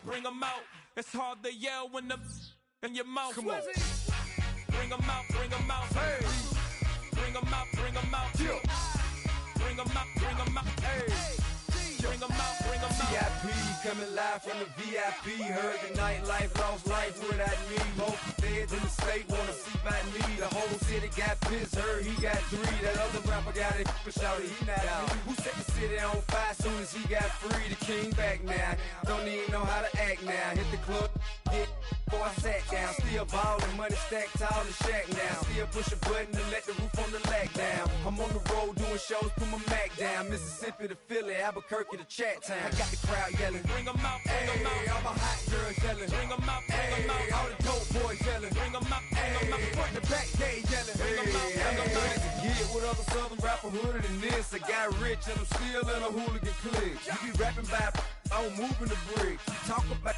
bring them out. It's hard to yell when the in your mouth. Come on. Bring them out, bring them out. Hey. Bring them out, bring them out. Yeah. Bring them out, bring them out. Hey. Bring them out, bring them out. VIP coming live from the VIP. Heard the nightlife, lost life without me. Both feds in the state wanna see by me. The whole city got pissed, heard he got 3. That other rapper got it, but shouted he not out. Who set the city on fire soon as he got free? The king back now, don't even know how to act now. Hit the club, hit. Before I sat down, still ballin', money stacked tall in shack now. Still push a button to let the roof on the lag down. I'm on the road doing shows, put my Mac down. Mississippi to Philly, Albuquerque to Chat Town. I got the crowd yelling, bring them out, bring them out. All my hot girls yelling, bring them out, bring them out. All the dope boys yelling, bring them out, bring them out. Front the back gate yelling, bring them out, bring them out. Get with other southern rapper hooded than this. I got rich and I'm still in a hooligan clique. You be rapping by, I'm moving the bricks. You talk about,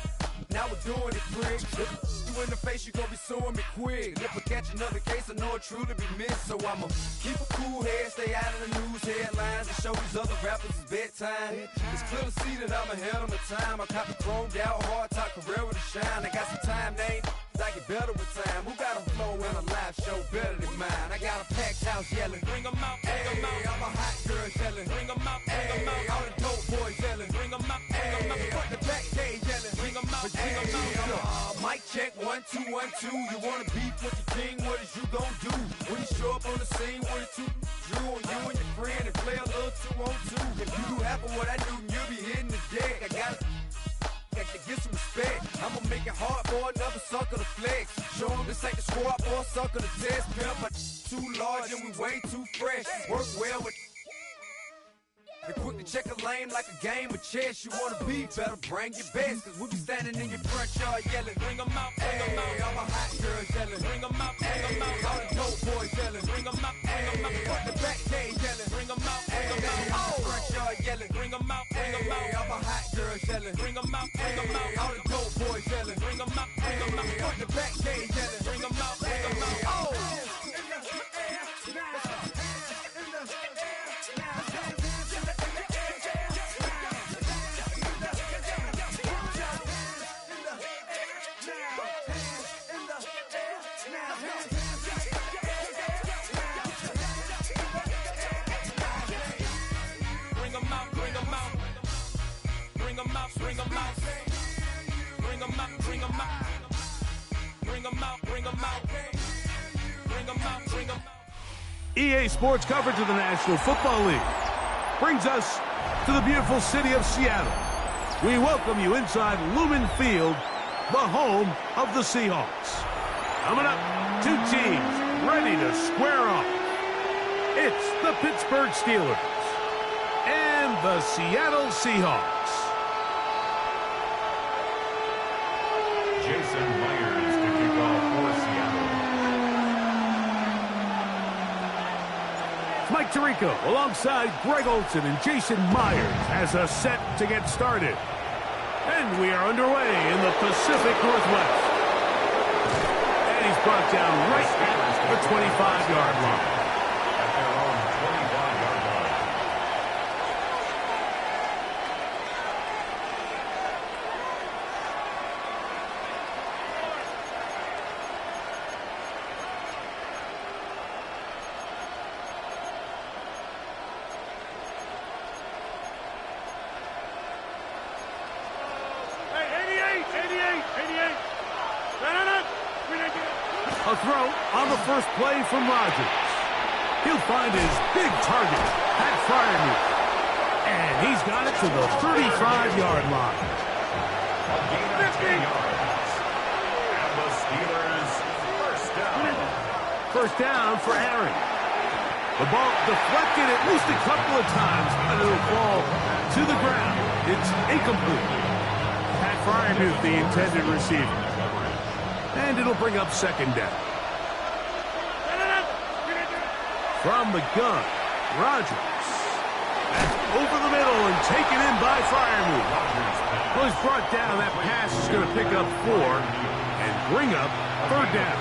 now we're doing it, prick. You in the face, you gon' be suing me quick. If I catch another case, I know it truly be missed. So I'ma keep a cool head, stay out of the news headlines, and show these other rappers it's bedtime. It's clear to see that I'm ahead of my time. I caught the chromed out, hard top career with a shine. I got some time, they ain't I get better with time. Who got a flow and a live show better than mine? I got a packed house yelling, bring them out, bring them out. All my hot girls yelling, bring them out, bring them out. All the dope boys yelling, bring them out, bring them out. Front the back gate yelling, bring them out, bring them out. Mic check, 1 2 1 2. You wanna beef with the king? What is you gon' do? When you show up on the scene, what it two drew on you and your friend and play a little 2 on 2. If you do half of what I do, you'll be hitting the deck. I got to get some respect. I'ma make it hard for another sucker to flex. Show them this ain't the squad for a sucker to test. Pimp, but too large and we way too fresh. Work well with. And quick to check a lane like a game of chess. You wanna be better, bring your best. Cause we be standing in your front yard yelling, bring them out, bring them out. All my hot girls yelling, bring them out, bring them out. All the dope boys yelling, bring them out, bring them out. Front the back gate yelling, bring them out, bring them out. Front yard yelling, bring them out, bring them out. All my hot girls yelling, bring them out, bring them out. All the dope boys yelling, bring them out, bring them out. Front the back gate yelling, bring them out, bring them out. Oh! Bring them out, bring them out, bring them out, bring them out, bring them out, bring them out, bring them out. EA Sports coverage of the National Football League brings us to the beautiful city of Seattle. We welcome you inside Lumen Field, the home of the Seahawks. Coming up, 2 teams ready to square off. It's the Pittsburgh Steelers and the Seattle Seahawks. Jason Myers to kick off for Seattle. It's Mike Tirico alongside Greg Olson and Jason Myers as a set to get started. And we are underway in the Pacific Northwest. And he's brought down right at the 25-yard line. At their own 25-yard line. A throw on the first play from Rodgers. He'll find his big target, Pat Freiermuth. And he's got it to the 35-yard line. A gain of 10 yards. And the Steelers first down. First down for Aaron. The ball deflected at least a couple of times, but it'll fall to the ground. It's incomplete. Pat Freiermuth, the intended receiver. And it'll bring up second down. From the gun, Rodgers. That's over the middle and taken in by Freiermuth. Well, he's brought down. That pass is going to pick up 4 and bring up third down.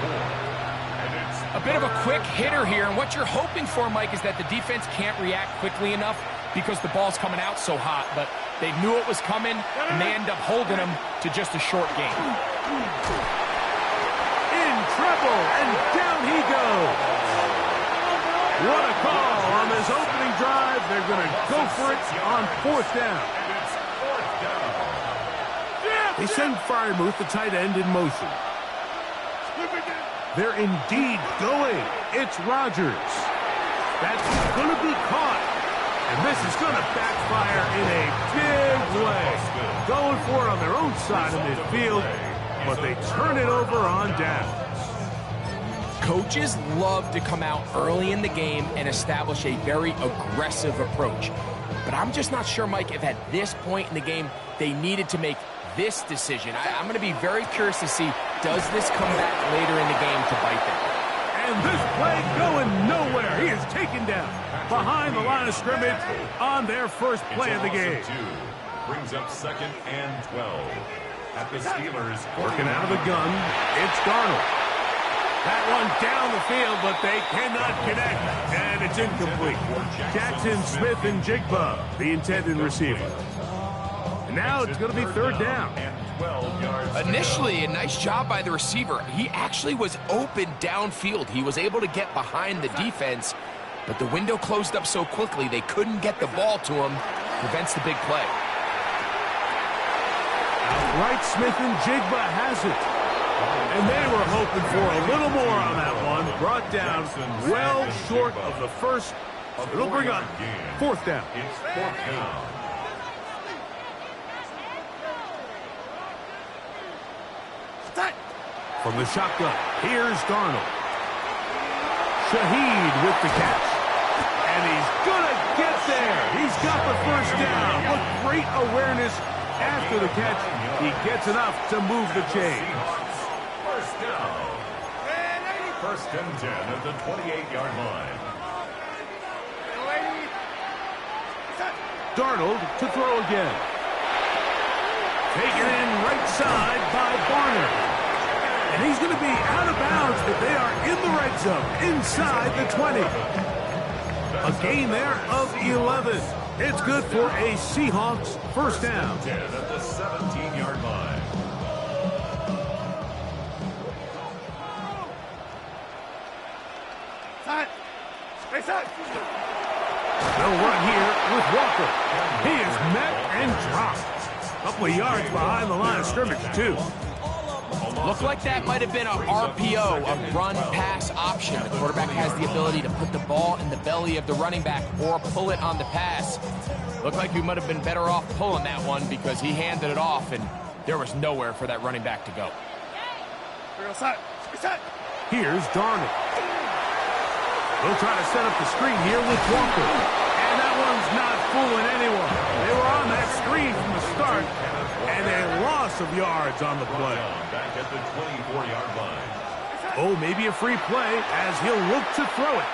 A bit of a quick hitter here, and what you're hoping for, Mike, is that the defense can't react quickly enough because the ball's coming out so hot. But They knew it was coming, and they end up holding him to just a short game. In trouble, and down he goes. What a call on this opening drive. They're going to go for it on 4th down. They send Freiermuth, the tight end, in motion. They're indeed going. It's Rodgers. That's going to be caught. And this is going to backfire in a big way. Going for it on their own side of midfield, but they turn it over on downs. Coaches love to come out early in the game and establish a very aggressive approach. But I'm just not sure, Mike, if at this point in the game they needed to make this decision. I'm going to be very curious to see, does this come back later in the game to bite them? And this play going nowhere. He is taken down behind the line of scrimmage on their first play of the game. Brings up 2nd and 12. At the Steelers. Working out of the gun, it's Darnold. That one down the field, but they cannot connect, and it's incomplete. Jackson, Smith, and Jigba, the intended receiver. And now it's going to be 3rd down. Initially, a nice job by the receiver. He actually was open downfield. He was able to get behind the defense, but the window closed up so quickly they couldn't get the ball to him. Prevents the big play. Outright, Smith and Jigba has it. And they were hoping for a little more on that one. Brought down well short of the first. It'll bring up 4th down. It's 4th down. From the shotgun, here's Darnold. Shaheed with the catch. And he's going to get there. He's got the 1st down. What great awareness after the catch. He gets enough to move the chains. 1st down. 1st and 10 at the 28-yard line. Darnold to throw again. Taken in right side by Barner. And he's going to be out of bounds, but they are in the red zone, inside the 20. A gain there of 11. It's good for a Seahawks 1st down. 10 at the 17-yard line. They'll run here with Walker. He is met and dropped. A couple of yards behind the line of scrimmage, too. Looked like that might have been a RPO, a run-pass option. The quarterback has the ability to put the ball in the belly of the running back or pull it on the pass. Looked like he might have been better off pulling that one because he handed it off, and there was nowhere for that running back to go. Here's Darnold. They'll try to set up the screen here with Walker. And that one's not fooling anyone. They were on that screen from the start, and a loss of yards on the play. Back at the 24-yard line. Oh, maybe a free play as he'll look to throw it.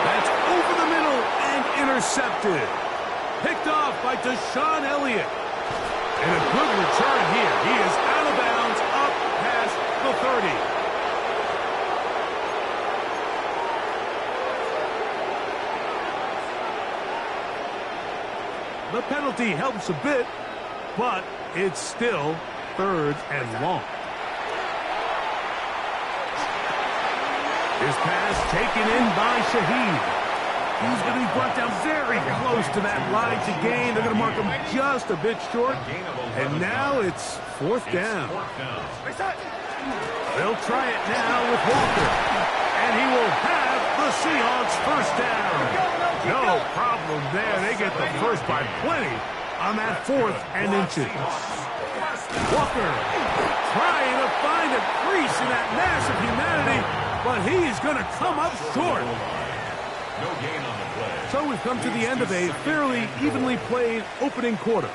That's over the middle and intercepted. Picked off by Deshaun Elliott. And a good return here. He is out of bounds up past the 30. The penalty helps a bit, but it's still 3rd and long. His pass taken in by Shaheed. He's going to be brought down very close to that line to gain. They're going to mark him just a bit short. And now it's 4th down. They'll try it now with Walker. And he will have the Seahawks 1st down. No problem there. They get the first by plenty on that 4th and inches. Walker trying to find a crease in that mass of humanity, but he's going to come up short. No gain on the play. So we've come to the end of a fairly evenly played opening quarter.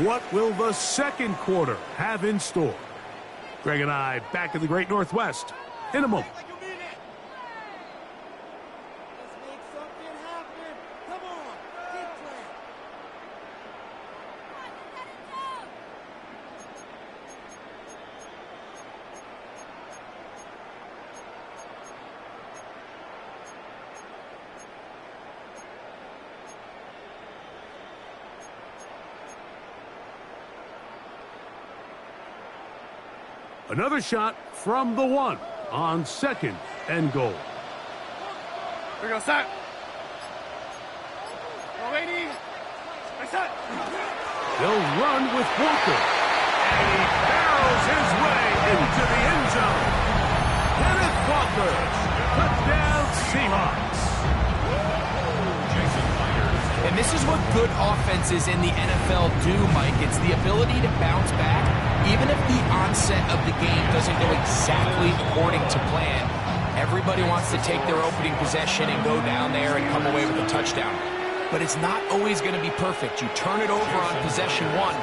What will the 2nd quarter have in store? Greg and I back in the Great Northwest in a moment. Another shot from the 1 on 2nd and goal. We're going to start. Waiting. They'll run with Walker. And he barrels his way into the end zone. Kenneth Walker. Touchdown Seahawks. And this is what good offenses in the NFL do, Mike. It's the ability to bounce back, even if the onset of the game doesn't go exactly according to plan. Everybody wants to take their opening possession and go down there and come away with a touchdown. But it's not always going to be perfect. You turn it over on possession 1.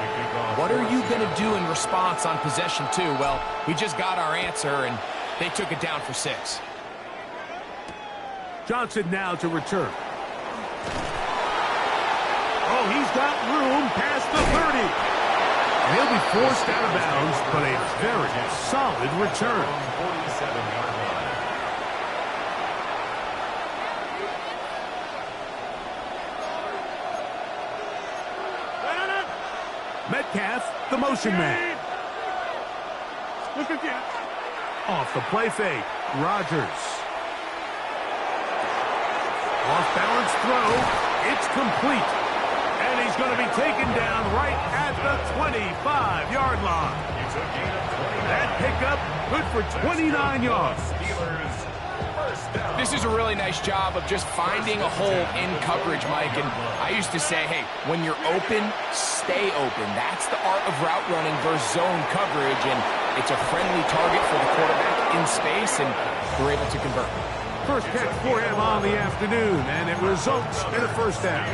What are you going to do in response on possession 2? Well, we just got our answer, and they took it down for 6. Johnson now to return. Oh, he's got room past the 30. And he'll be forced out of bounds, but a very solid return. 47-yard line. Metcalf, the motion man. Off the play fake, Rodgers. Off balance throw, it's complete. And he's going to be taken down right at the 25-yard line. That pickup good for 29 yards. This is a really nice job of just finding a hole in coverage, Mike. And I used to say, hey, when you're open, stay open. That's the art of route running versus zone coverage. And it's a friendly target for the quarterback in space, and they're able to convert. First catch for him on the afternoon, and it results in a first down.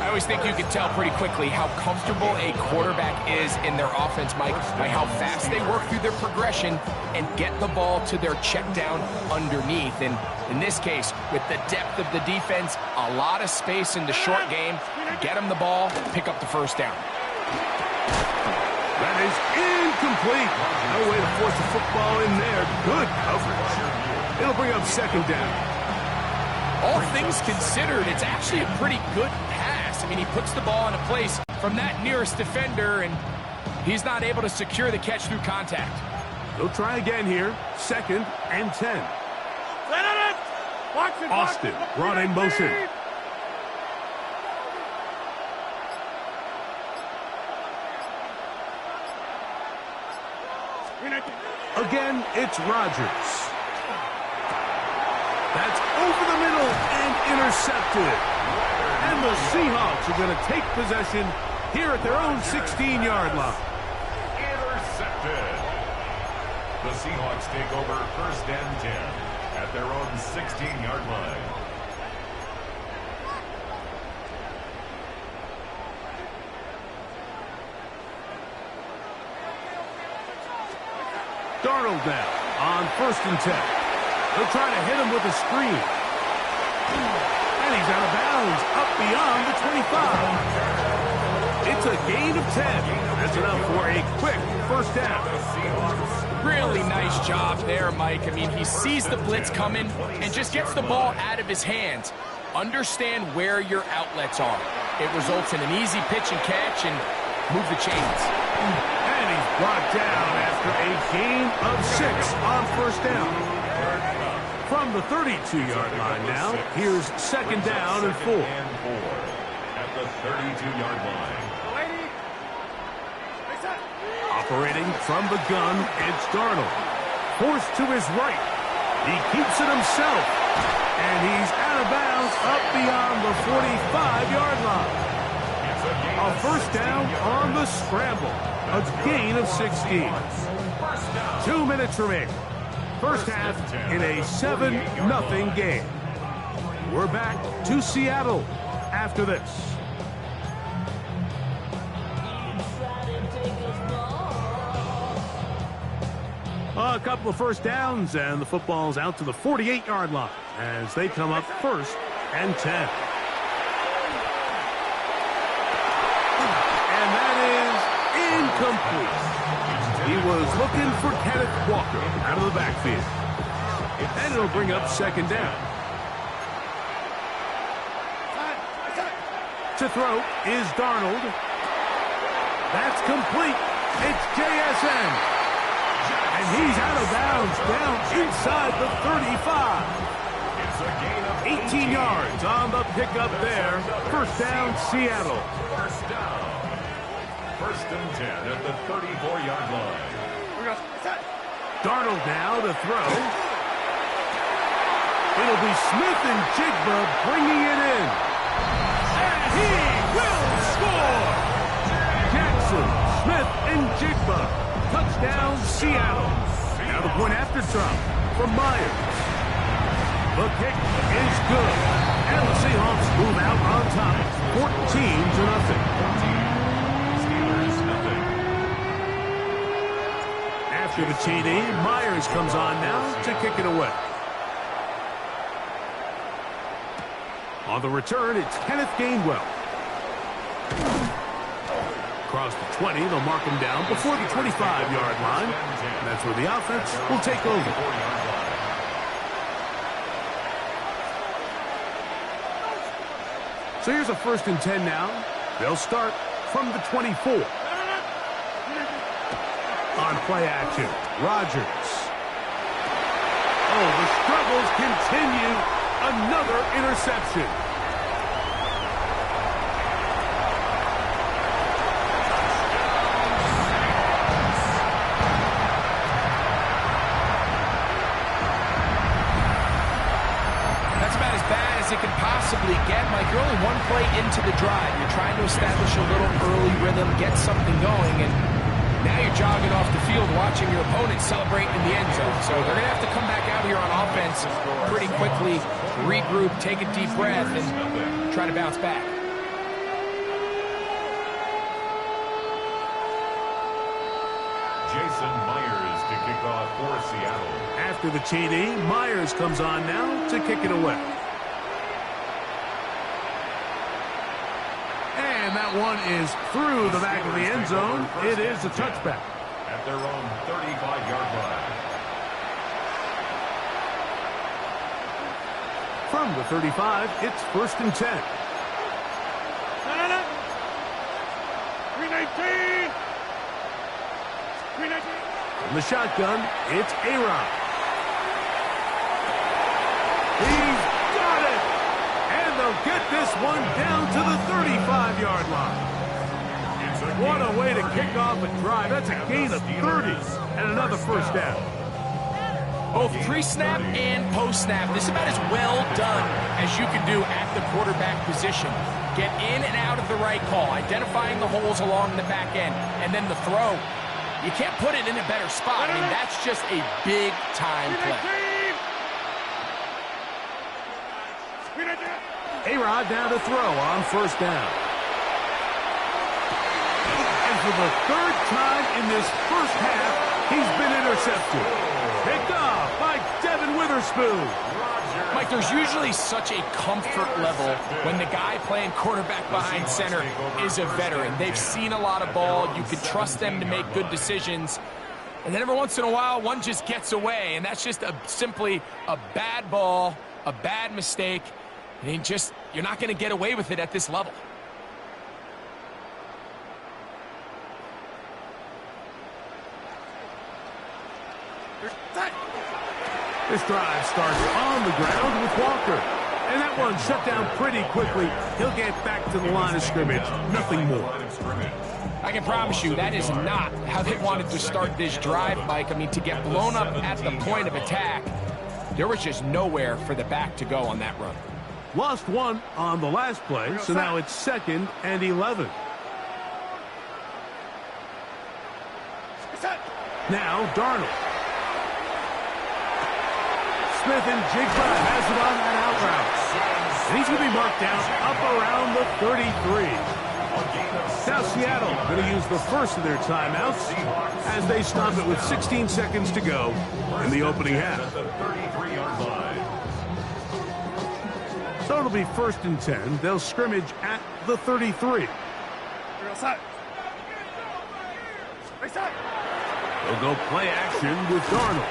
I always think you can tell pretty quickly how comfortable a quarterback is in their offense, Mike, by how fast they work through their progression and get the ball to their check down underneath. And in this case, with the depth of the defense, a lot of space in the short game, get them the ball, pick up the first down. That is incomplete. No way to force the football in there. Good coverage. It'll bring up second down. All things considered, it's actually a pretty good pass. I mean, he puts the ball in a place from that nearest defender, and he's not able to secure the catch through contact. They'll try again here. 2nd and 10. Austin brought in motion. Again, it's Rodgers. That's over the middle and intercepted. And the Seahawks are going to take possession here at their own 16-yard line. Intercepted. The Seahawks take over 1st and 10 at their own 16-yard line. Darnold now on 1st and 10. They'll try to hit him with a screen. And he's out of bounds, up beyond the 25. It's a gain of 10. That's enough for a quick first down. Really nice job there, Mike. I mean, he sees the blitz coming and just gets the ball out of his hands. Understand where your outlets are. It results in an easy pitch and catch and move the chains. And he's brought down after a gain of 6 on first down. From the 32-yard line now, here's 2nd down and 4. At the 32-yard line. Operating from the gun, it's Darnold. Forced to his right. He keeps it himself. And he's out of bounds up beyond the 45-yard line. A first down on the scramble. A gain of 16. 2 minutes remaining. First half in a 7-0 game. We're back to Seattle after this. A couple of first downs, and the football's out to the 48-yard line as they come up 1st and 10. And that is incomplete. He was looking for Kenneth Walker out of the backfield. And it'll bring up 2nd down. To throw is Darnold. That's complete. It's JSN. And he's out of bounds, down inside the 35. It's a gain of 18 yards on the pickup there. First down, Seattle. First down. First and 10 at the 34-yard line. We're going to set. Darnold now to throw. It'll be Smith and Jigba bringing it in. And he will score! Jackson, Smith, and Jigba. Touchdown, Seattle. Now the point after drop from Myers. The kick is good. And the Seahawks move out on top, 14-0. Steelers nothing. After the TD, Myers comes on now to kick it away. On the return, it's Kenneth Gainwell. Across the 20, they'll mark him down before the 25-yard line. And that's where the offense will take over. So here's a first and 10 now. They'll start from the 24. On play action, Rodgers. Oh, the struggles continue. Another interception. That's about as bad as it can possibly get, Mike. You're only one play into the drive. You're trying to establish a little early rhythm, get something going, and now you're jogging off the field watching your opponent celebrate in the end zone. So they're going to have to come back out here on offense pretty quickly, regroup, take a deep breath, and try to bounce back. Jason Myers to kick off for Seattle. After the TD, Myers comes on now to kick it away. And that one is through the back of the end zone. It is a touchback. At their own 35-yard line. From the 35, it's first and 10. 319. 319. From the shotgun, it's A-Rod. He's got it! And they'll get this one down to the 35-yard line. What a way to kick off a drive. That's a gain of 30 and another first down. Both pre-snap and post-snap, this is about as well done as you can do at the quarterback position. Get in and out of the right call, identifying the holes along the back end, and then the throw. You can't put it in a better spot. I mean, that's just a big-time play. A-Rod down to throw on first down. And for the third time in this first half, he's been intercepted. Picked off by Devin Witherspoon. Mike, there's usually such a comfort level when the guy playing quarterback behind center is a veteran. They've seen a lot of ball. You can trust them to make good decisions. And then every once in a while, one just gets away. And that's just simply a bad ball, a bad mistake. And you're not going to get away with it at this level. This drive starts on the ground with Walker. And that one shut down pretty quickly. He'll get back to the line of scrimmage. Nothing more. I can promise you that is not how they wanted to start this drive, Mike. I mean, to get blown up at the point of attack, there was just nowhere for the back to go on that run. Lost one on the last play, so now it's 2nd and 11. Now Darnold. Smith and Jigba has it on that out route. And he's going to be marked down up around the 33. Now Seattle going to use the first of their timeouts as they stop it with 16 seconds to go in the opening half. So it'll be 1st and 10. They'll scrimmage at the 33. They'll go play action with Darnold.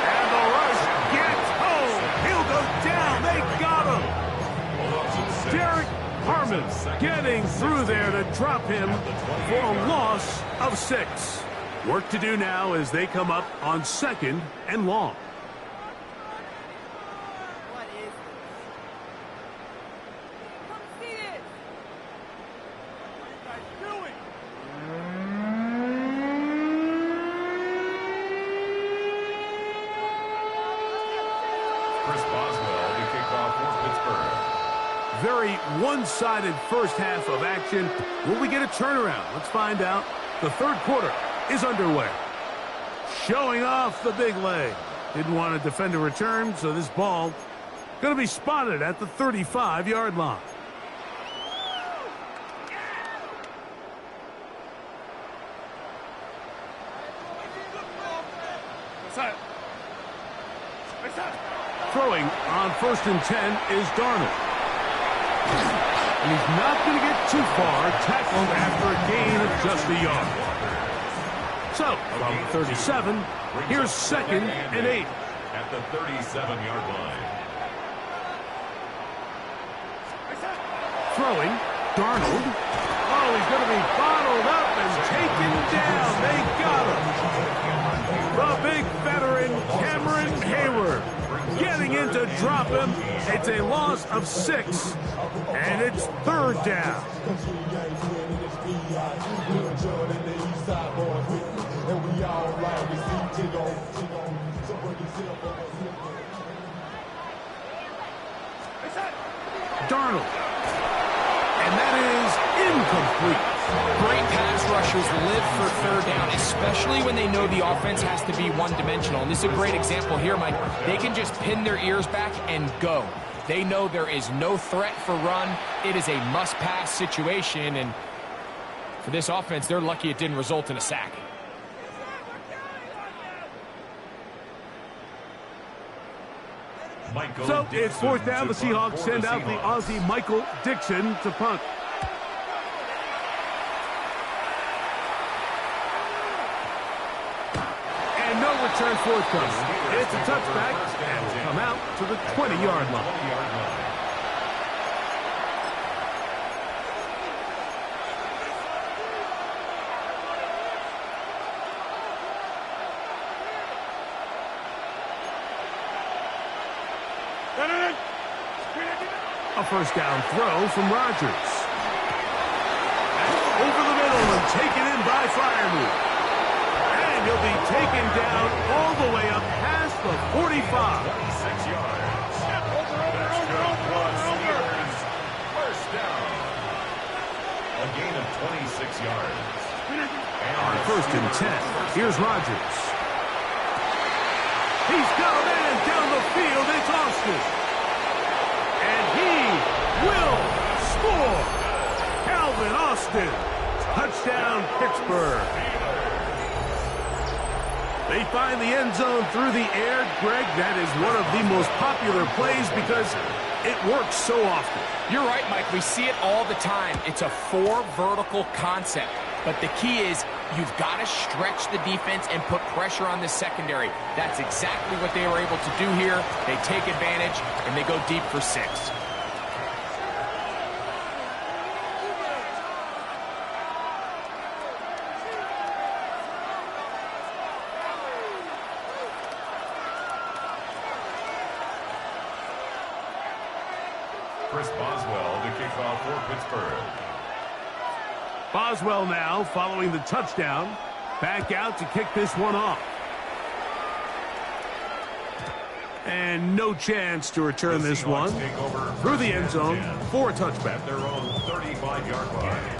And the rush gets home. He'll go down. They got him. Derek Harmon getting through there to drop him for a loss of 6. Work to do now as they come up on 2nd and long. Very one-sided first half of action. Will we get a turnaround? Let's find out. The third quarter is underway. Showing off the big leg. Didn't want to defend a return, so this ball going to be spotted at the 35-yard line. Throwing on 1st and 10 is Darnold. And he's not going to get too far, tackled after a gain of just a yard. So, from 37, here's 2nd and 8. At the 37-yard line. Throwing, Darnold. Oh, he's going to be bottled up and taken down. They got him. The big veteran, Cameron Hayward, getting in to drop him. It's a loss of 6, and it's 3rd down. Darnold. And that is incomplete. Great pass rushers live for 3rd down, especially when they know the offense has to be one-dimensional. And this is a great example here, Mike. They can just pin their ears back and go. They know there is no threat for run. It is a must-pass situation, and for this offense, they're lucky it didn't result in a sack. So it's 4th down. The Seahawks send out the Aussie Michael Dixon to punt. And no return forthcoming. It's a touchback and will come out to the 20-yard line. A first down throw from Rodgers. Over the middle and taken in by Freiermuth. And he'll be taken down all the way up past the 45. 26 yards. First down. A gain of 26 yards. On 1st and 10, here's Rodgers. He's got a man down the field. It's Austin. And he will score. Calvin Austin. Touchdown, Pittsburgh. They find the end zone through the air. Greg, that is one of the most popular plays because it works so often. You're right, Mike. We see it all the time. It's a 4 vertical concept. But the key is you've got to stretch the defense and put pressure on the secondary. That's exactly what they were able to do here. They take advantage, and they go deep for 6. Chris Boswell to kick off for Pittsburgh. Boswell now following the touchdown. Back out to kick this one off. And no chance to return this one through the end zone for a touchback. At their own 35-yard line.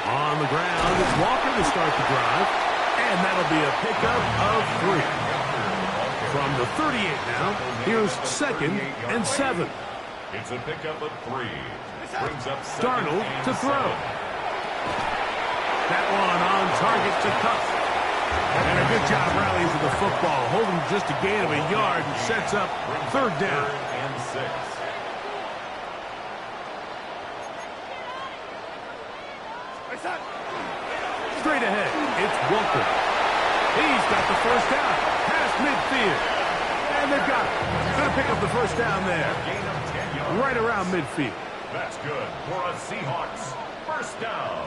On the ground, it's Walker to start the drive. And that'll be a pickup of 3. From the 38 now, here's 2nd and 7. It's a pickup of 3. Brings up Darnold to throw. That one on target to Cup. And a good job rallying to the football. Holding just a gain of a yard and sets up 3rd down. And 6. Straight ahead, it's Walker. He's got the first down. Past midfield. And they've got it. Going to pick up the first down there. Gain of 10 yards. Right around midfield. That's good for a Seahawks first down.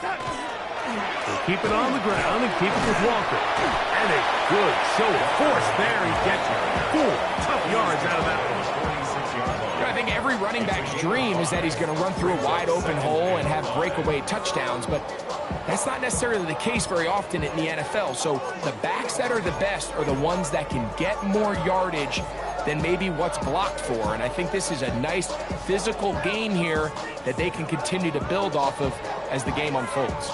They'll keep it on the ground and keep it with Walker. And a good show of force there. He gets 4 tough yards out of that one. I think every running back's dream is that he's going to run through a wide open hole and have breakaway touchdowns, but that's not necessarily the case very often in the NFL. So the backs that are the best are the ones that can get more yardage than maybe what's blocked for. And I think this is a nice physical game here that they can continue to build off of as the game unfolds.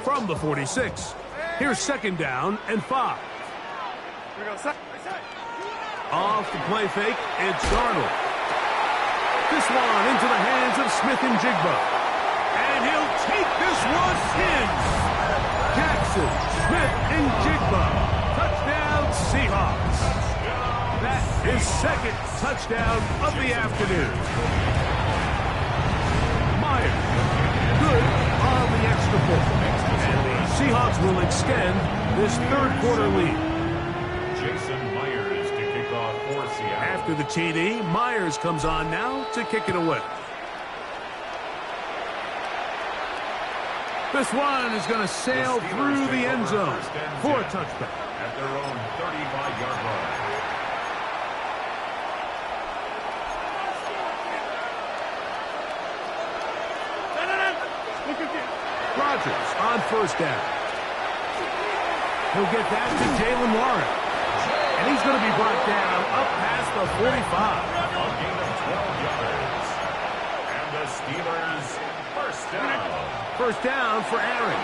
From the 46, here's 2nd down and 5. Here we go. Set. Off the play fake, it's Darnold. This one into the hands of Smith and Jigba. And he'll take this one in. Jackson, Smith, and Jigba. Touchdown, Seahawks. That is 2nd touchdown of the afternoon. Myers, good on the extra point. And the Seahawks will extend this 3rd quarter lead. Jason Myers to kick off for Seattle. After the TD, Myers comes on now to kick it away. This one is going to sail through the end zone for a touchback. At their own 35-yard line. Rodgers on 1st down. He'll get that to Jalen Warren. And he's going to be brought down up past the 45. A gain of 12 yards. And the Steelers first down. 1st down for Aaron.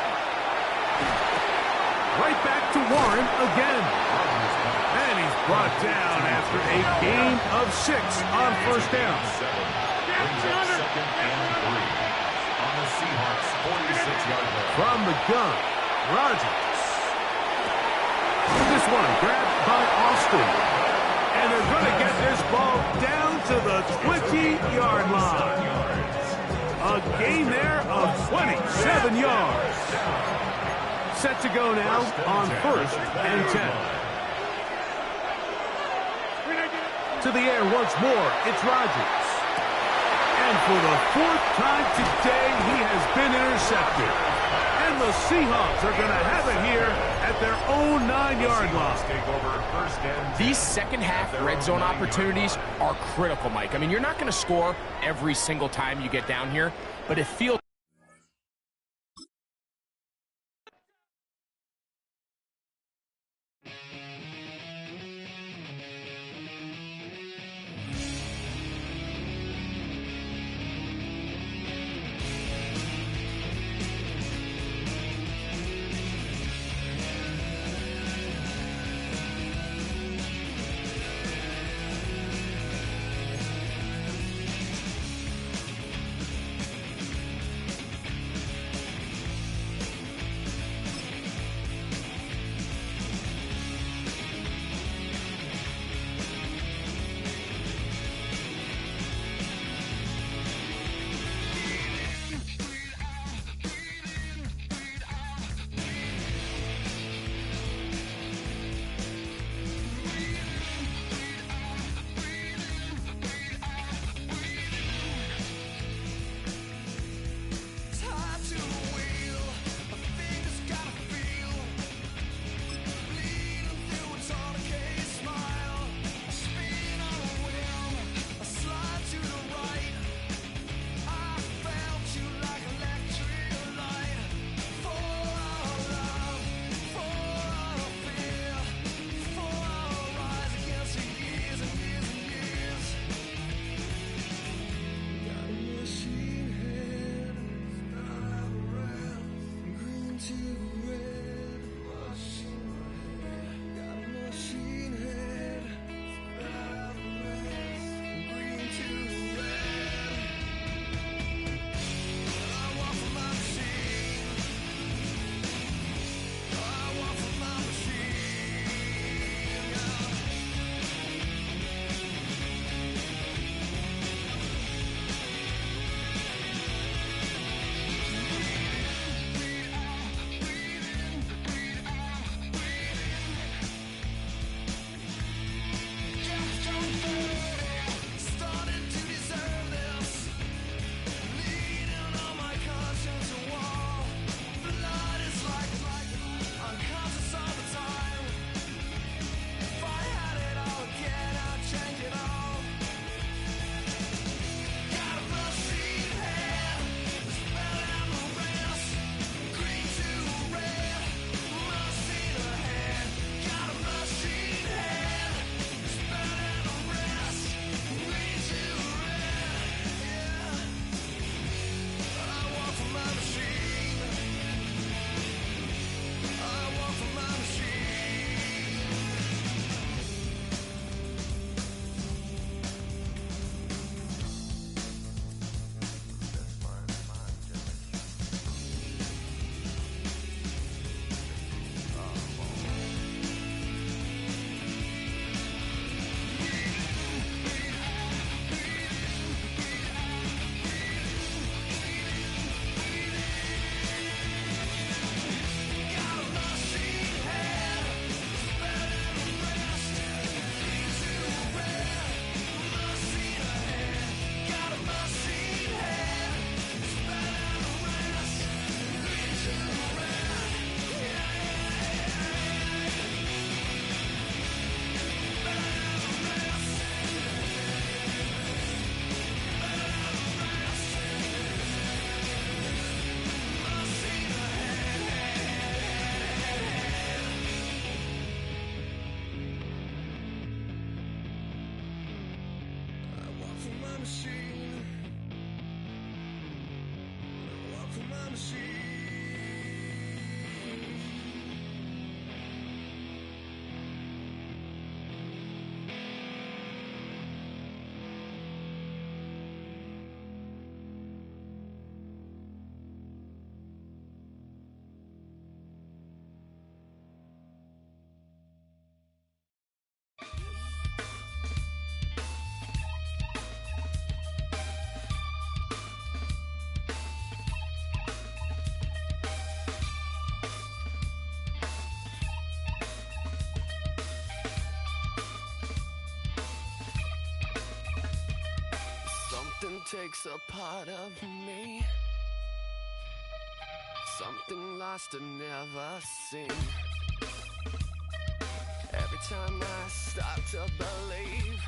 Right back to Warren again. And he's brought down after a gain of 6 on 1st down. Brings up 2nd and 3 on the Seahawks 46-yard line. From the gun, Rodgers. This one grabbed by Austin. And they're going to get this ball down to the 20-yard line. A gain there of 27 yards. Set to go now on 1st and 10. To the air once more, it's Rodgers. And for the 4th time today, he has been intercepted. And the Seahawks are going to have it here at their own 9-yard line. These second-half red zone opportunities are critical, Mike. I mean, you're not going to score every single time you get down here, but it feels my machine. Walk for my machine. Something takes a part of me, something lost and never seen. Every time I start to believe,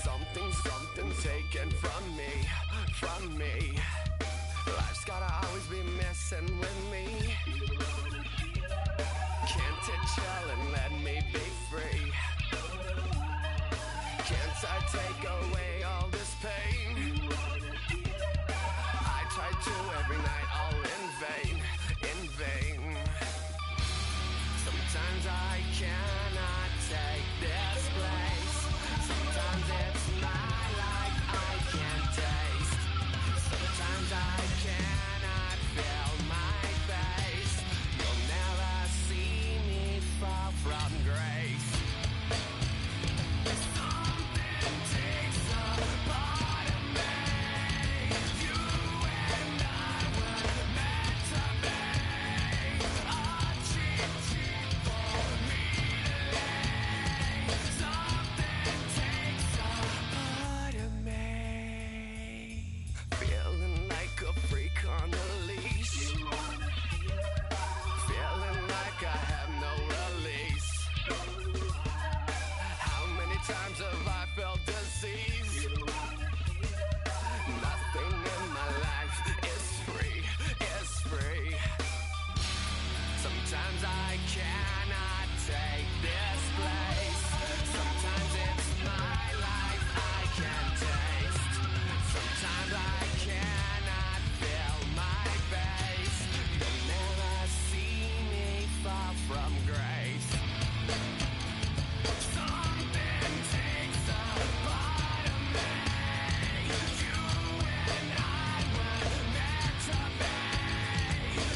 something's taken from me. Life's gotta always be messing with me. Can't it chill and let me be free? Can't I take away all this pain? I try to every night, all in vain. Sometimes I cannot take this place. Sometimes it's my life I can't taste. Sometimes I cannot feel my face. You'll never see me fall from grace. On the leash, feeling like I have no release. How many times have I felt disease? Nothing in my life is free. Sometimes I cannot take this place. Sometimes it's my life I can't taste. Sometimes I cannot feel my face. You'll never see me fall from grace. Something takes a part of me. You and I were meant to be.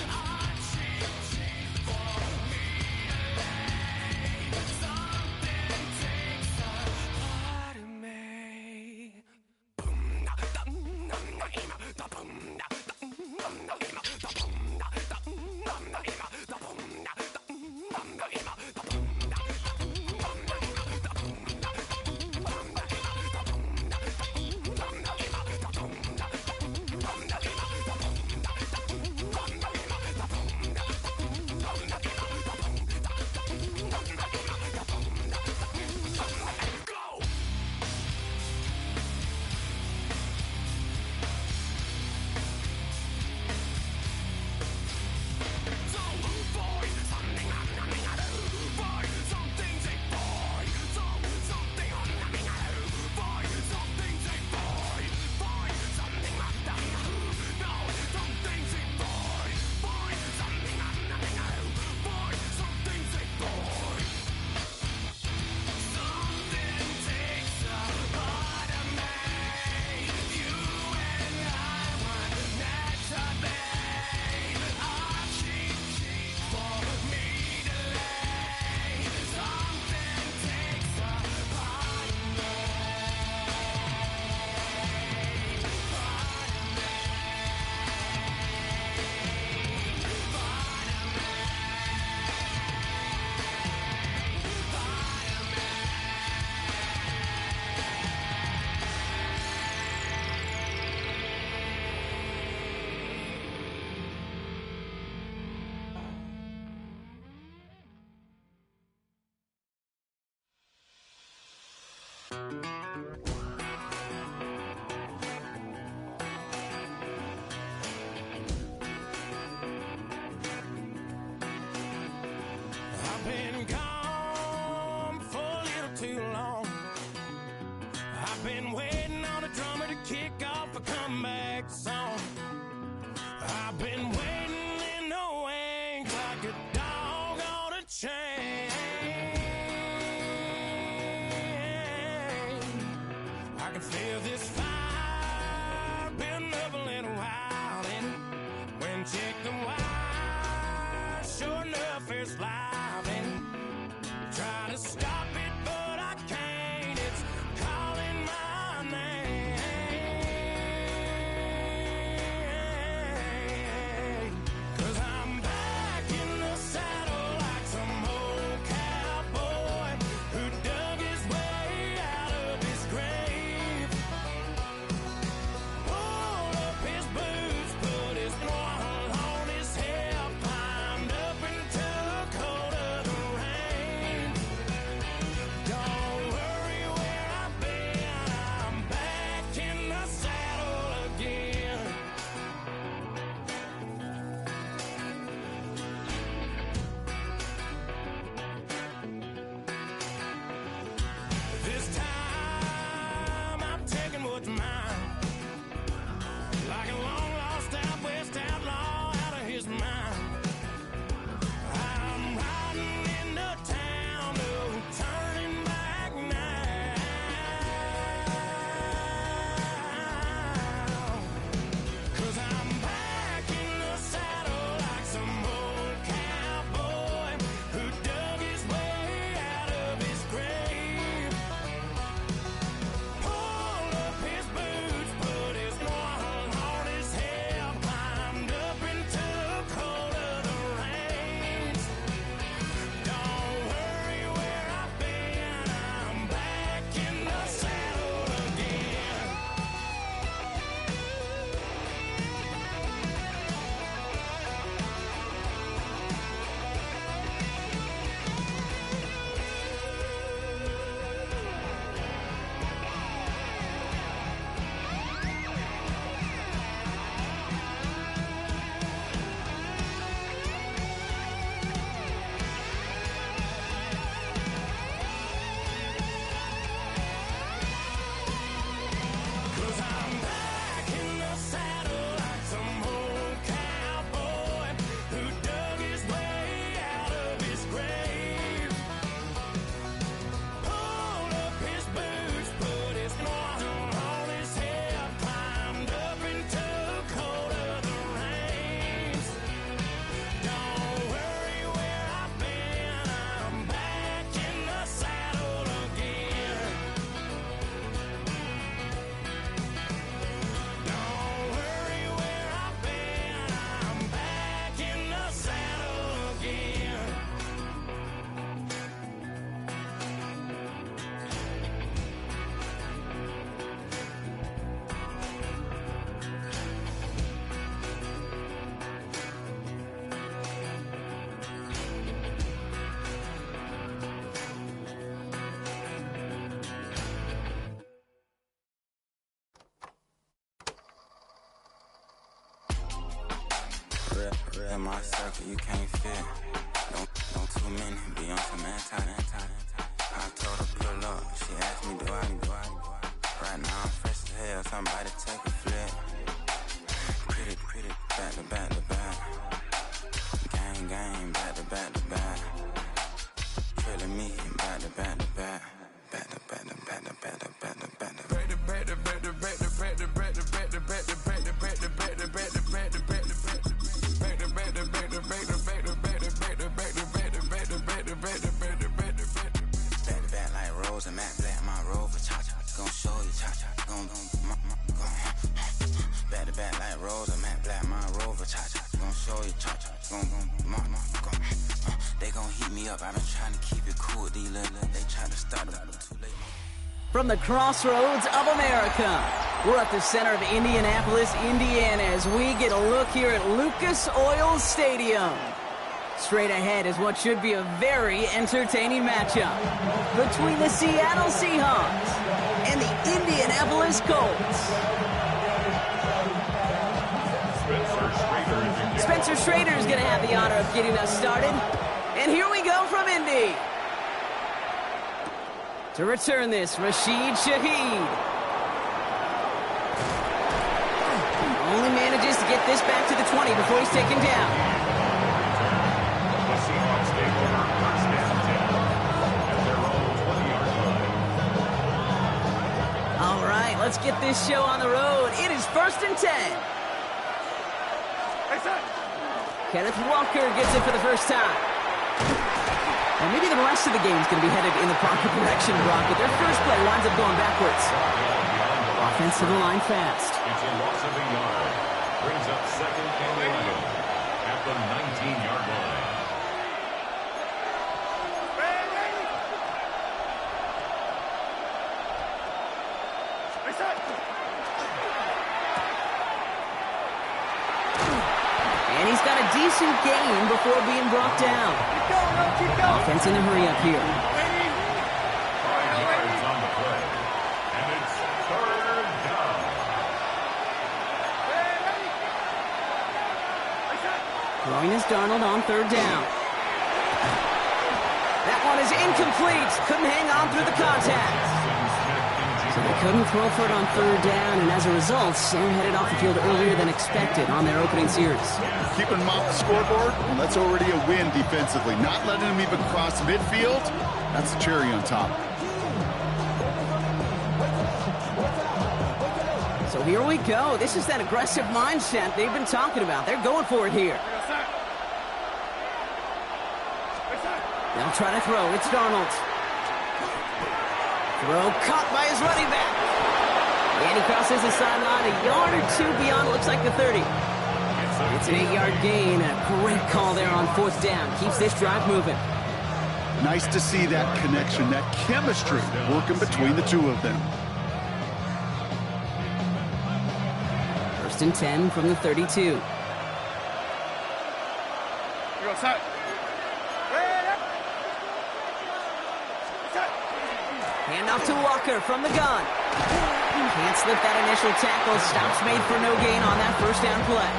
A cheap for me to lay. Something takes a part of me. like a dog on a chain. I can feel this fire building up a little while, and when chicken wire, sure enough, it's live, and try to stop it, but I can't. It's calling my name. 'Cause I'm back in the saddle like some old cowboy who dug his way out of his grave. Pulled up his boots, put his one on his hip, climbed up into the cold of the rain. Don't worry where I've been, I'm back in the saddle again. This time I'm taking what's mine, like a long lost out west outlaw out of his mind. I'm riding into town, no turning back now. 'Cause I'm back in the saddle like some old cowboy who dug his way out of his grave. Pulled up his boots, put his one on his hip, climbed up into the cold of the rains. Don't worry where I've been, I'm back in the saddle again. Cause I'm back in the saddle like some old cowboy who dug his way out of his grave. Pulled up his boots, put his one on his hip, climbed up into the cold of the rains. Don't worry where I've been, I'm back in the saddle again. Don't worry where I've been, I'm back in the saddle again. Real in my circle, you can't fit. Don't too many be on some anti. I told her pull up, she asked me do I. Right now I'm fresh as hell, somebody take a flip. Pretty, back to back. Gang, back to back. Feeling me, back to back. Back like Rose and Matt Black, my Rover, cha-cha, gon' show you, cha-cha, gon' back to back like Rose and Matt Black, my Rover, cha-cha, gon' show you, cha-cha, gon' they gon' heat me up, I've been trying to keep it cool, these little, they try to start it too late. From the crossroads of America, we're at the center of Indianapolis, Indiana, as we get a look here at Lucas Oil Stadium. Straight ahead is what should be a very entertaining matchup between the Seattle Seahawks and the Indianapolis Colts. Spencer Schrader is going to have the honor of getting us started. And here we go from Indy. To return this, Rashid Shaheed. Only manages to get this back to the 20 before he's taken down. let's get this show on the road. It is 1st and 10. Kenneth Walker gets it for the first time. And maybe the rest of the game is going to be headed in the proper direction, Brock, but their first play winds up going backwards. Offensive line fast. It's a loss of a yard. Brings up 2nd and 11 at the 19-yard line. And he's got a decent gain before being brought down. Offense in a hurry up here. 5 yards on the play. And it's 3rd down. Throwing is Darnold on 3rd down. That one is incomplete. Couldn't hang on through the contact. So they couldn't throw for it on 3rd down, and as a result, they're headed off the field earlier than expected on their opening series. Keeping them off the scoreboard, well, that's already a win defensively. Not letting them even cross midfield, that's the cherry on top. So here we go. This is that aggressive mindset they've been talking about. They're going for it here. They'll try to throw. It's Darnold. Throw caught by his running back. And he crosses the sideline a yard or two beyond, looks like the 30. It's an 8-yard gain. A great call there on 4th down. Keeps this drive moving. Nice to see that connection, that chemistry working between the two of them. 1st and 10 from the 32. Handoff to Walker from the gun. Can't slip that initial tackle. Stops made for no gain on that 1st down play.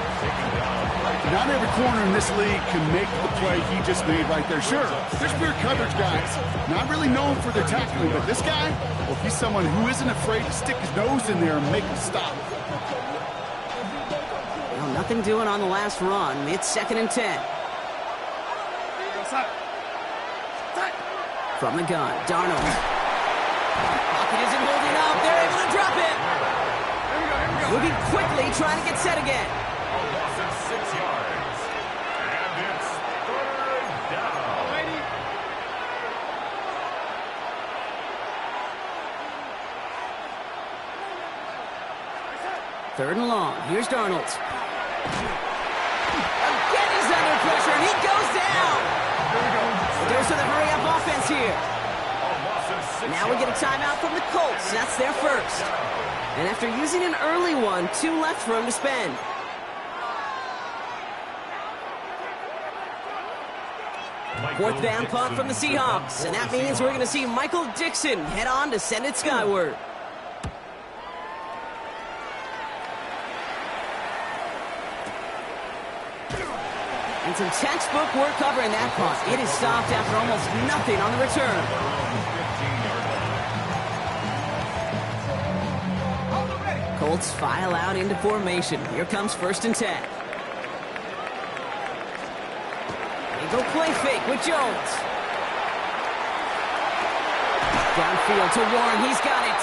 Not every corner in this league can make the play he just made right there. Sure, there's pure coverage guys, not really known for their tackling, but this guy, well, he's someone who isn't afraid to stick his nose in there and make a stop. Well, nothing doing on the last run. It's 2nd and 10. From the gun, Darnold. Pocket isn't holding up. They're able to drop it. Moving quickly, trying to get set again. A loss of 6 yards. And it's 3rd down. 3rd and long. Here's Darnold. Again, he's under pressure, and he goes down. There's the hurry-up offense here. Now we get a timeout from the Colts. That's their first. And after using an early one, 2 left for him to spend. Fourth down punt from the Seahawks. And that means we're going to see Michael Dixon head on to send it skyward. And some textbook work covering that punt. It is stopped after almost nothing on the return. Colts file out into formation. Here comes 1st and 10. They go play fake with Jones. Downfield to Warren. He's got it.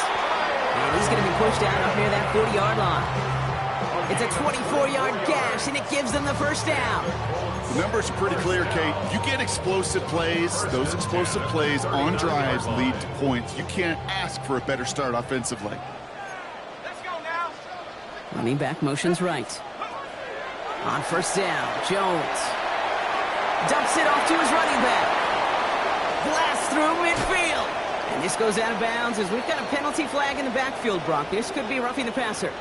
And he's going to be pushed down up near that 40-yard line. It's a 24-yard gash, and it gives them the 1st down. The numbers are pretty clear, Kate. You get explosive plays. Those explosive plays on drives lead to points. You can't ask for a better start offensively. Running back motions right. On 1st down, Jones dumps it off to his running back. Blast through midfield. And this goes out of bounds as we've got a penalty flag in the backfield, Brock. This could be roughing the passer.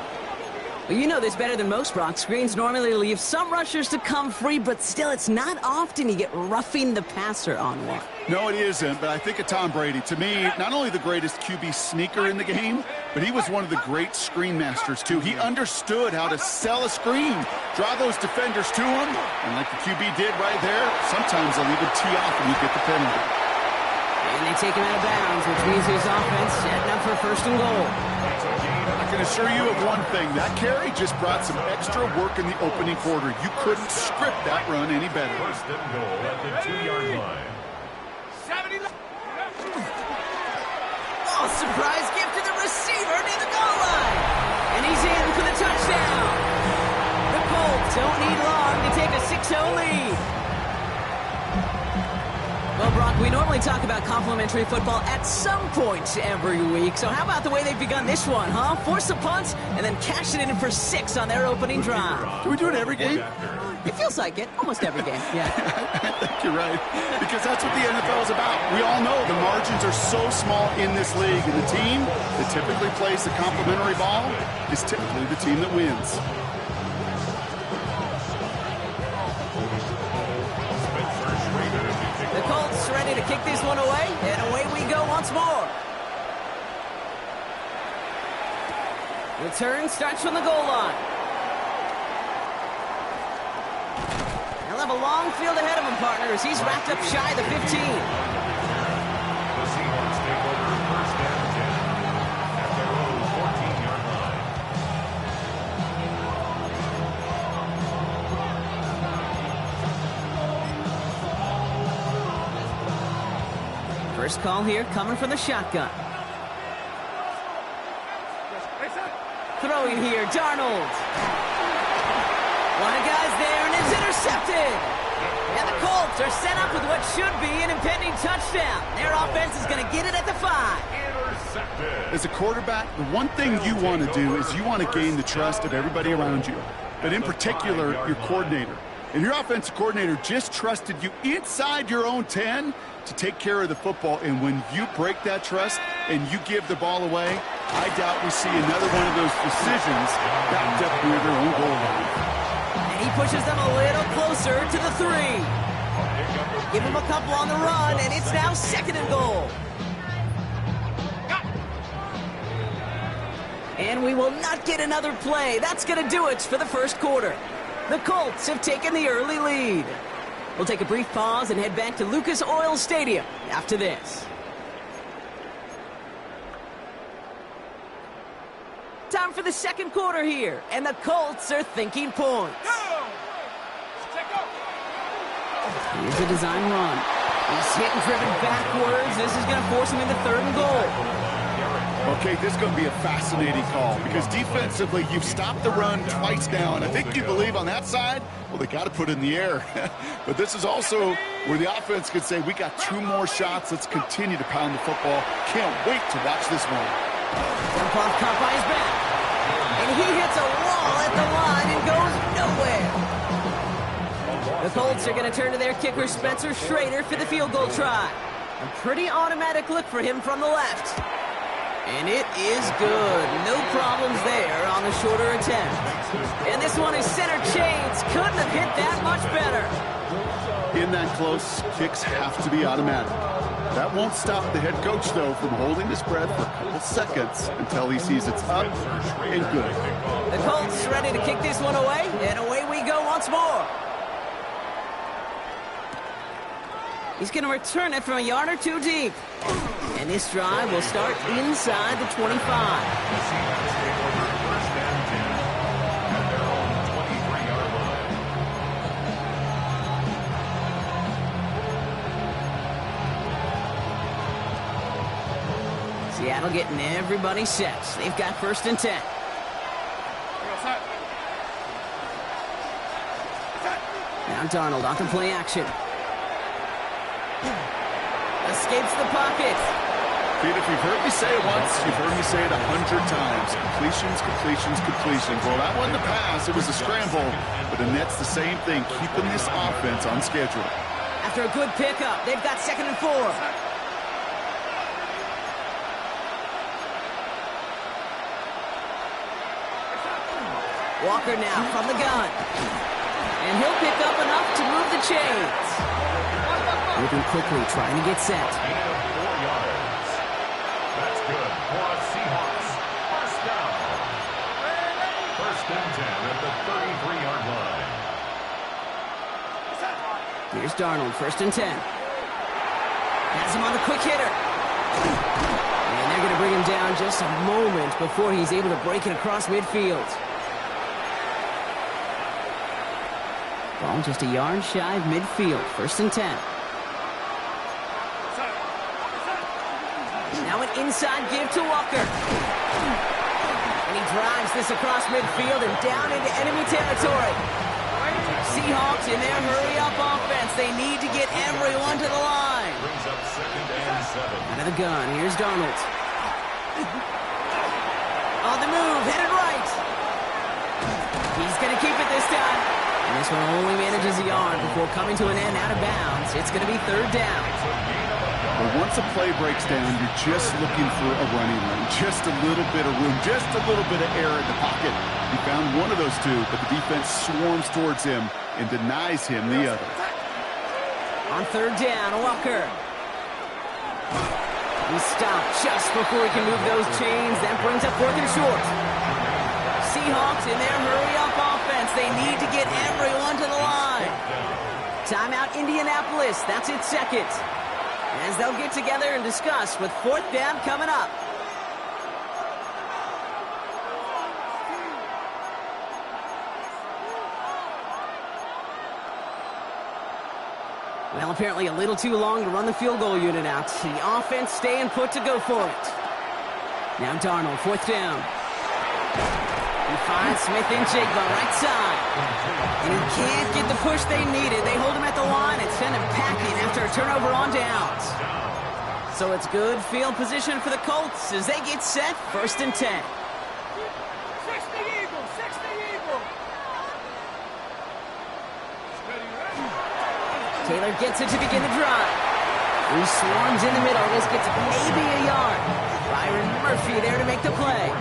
Well, you know this better than most, Brock. Screens normally leave some rushers to come free, but still, it's not often you get roughing the passer on one. No, it isn't, but I think of Tom Brady. To me, not only the greatest QB sneaker in the game, but he was one of the great screen masters, too. He understood how to sell a screen, draw those defenders to him, and like the QB did right there, sometimes they'll even tee off and you get the penalty. And they take him out of bounds, which means his offense setting up for 1st and goal. I can assure you of one thing. That carry just brought some extra work in the opening quarter. You couldn't script that run any better. 1st and goal at the 2-yard line. Oh, surprise gift to the receiver near the goal line. he's in for the touchdown. The Colts don't need long to take a 6-0 lead. Well, Brock, we normally talk about complimentary football at some point every week. So how about the way they've begun this one, huh? Force a punt and then cash it in for 6 on their opening drive. Do we do it every game? It feels like it. Almost every game, yeah. I think you're right. Because that's what the NFL is about. We all know the margins are so small in this league. And the team that typically plays the complimentary ball is typically the team that wins. The Colts ready to kick this one away, and away we go once more. Return starts from the goal line. He'll have a long field ahead of him, partners. He's wrapped up shy of the 15. The Seahawks take over first and 10 at their own 14-yard line. First call here coming from the shotgun. Throwing here, Darnold. One of guys there, and it's intercepted. And the Colts are set up with what should be an impending touchdown. Their offense is going to get it at the 5. Intercepted. As a quarterback, the one thing you want to do is you want to gain the trust of everybody around you, but in particular, your coordinator. And your offensive coordinator just trusted you inside your own 10 to take care of the football. And when you break that trust and you give the ball away, I doubt we see another one of those decisions backed up near their own goal line. And he pushes them a little closer to the 3. Give him a couple on the run, and it's now 2nd and goal. And we will not get another play. That's going to do it for the first quarter. The Colts have taken the early lead. We'll take a brief pause and head back to Lucas Oil Stadium after this. Time for the second quarter here, and the Colts are thinking points. Here's a design run. He's hit and driven backwards. This is going to force him into 3rd and goal. Okay, this is going to be a fascinating call because defensively, you've stopped the run twice now, and I think you believe on that side, well, they got to put it in the air. But this is also where the offense could say, we got 2 more shots. Let's continue to pound the football. Can't wait to watch this one. Jump off caught by his back. And he hits a wall at the line and goes nowhere. The Colts are going to turn to their kicker, Spencer Schrader, for the field goal try. A pretty automatic look for him from the left. And it is good. No problems there on the shorter attempt. And this one is center chains. Couldn't have hit that much better. In that close, kicks have to be automatic. That won't stop the head coach, though, from holding his breath for a couple seconds until he sees it's up and good. The Colts ready to kick this one away, and away we go once more. He's going to return it from a yard or 2 deep. And this drive will start inside the 25. The Seahawks take over first and 10 at their own 23-yard line. Seattle getting everybody set. They've got 1st and 10. Now Darnold off the play action. Escapes the pocket. Pete, if you've heard me say it once, you've heard me say it 100 times. Completions, completions, completions. Well, that wasn't a pass. It was a scramble. But the Nets, the same thing, keeping this offense on schedule. After a good pickup, they've got 2nd and 4. Walker now from the gun. And he'll pick up enough to move the chains. Moving quickly, trying to get set. 4 yards. That's good for the Seahawks. First down. First and 10 at the 33-yard line. Here's Darnold, 1st and 10. Has him on the quick hitter. And they're going to bring him down just a moment before he's able to break it across midfield. Ball just a yard shy of midfield, 1st and 10. Now an inside give to Walker. And he drives this across midfield and down into enemy territory. Seahawks in their hurry-up offense. They need to get everyone to the line. Brings up 2nd and 7. Out of the gun, here's Darnold. On the move, headed right. He's going to keep it this time. And this one only manages a yard before coming to an end out of bounds. It's going to be 3rd down. Well, once a play breaks down, you're just looking for a running lane. Just a little bit of room, just a little bit of air in the pocket. He found one of those two, but the defense swarms towards him and denies him the other. On 3rd down, Walker. He stopped just before he can move those chains. That brings up 4th and short. Seahawks in their hurry-up offense. They need to get everyone to the line. Timeout, Indianapolis. That's its 2nd. As they'll get together and discuss with 4th down coming up. Well, apparently a little too long to run the field goal unit out. The offense staying put to go for it. Now Darnold, 4th down. He finds Smith and Jigba right side. And he can't get the push they needed. They hold him at the line and send him packing after a turnover on downs. So it's good field position for the Colts as they get set, 1st and 10. 60 Eagles, 60 Eagles. Taylor gets it to begin the drive. He swarms in the middle. This gets maybe a yard. Byron Murphy there to make the play.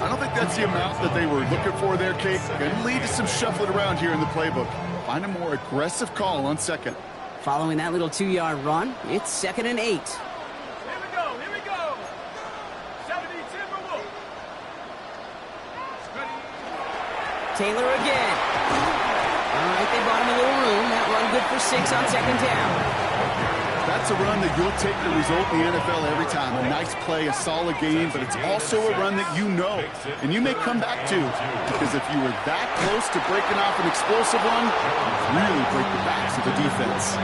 I don't think that's the amount that they were looking for there, Kate. Going to lead to some shuffling around here in the playbook. Find a more aggressive call on 2nd. Following that little 2-yard run, it's 2nd and 8. Here we go, here we go. 70 Timberwolves. Taylor again. All right, they bought him a little room. That run good for 6 on 2nd down. That's a run that you'll take the result in the NFL every time. A nice play, a solid game, but it's also a run that you know, and you may come back to, because if you were that close to breaking off an explosive one, you really break the backs of the defense.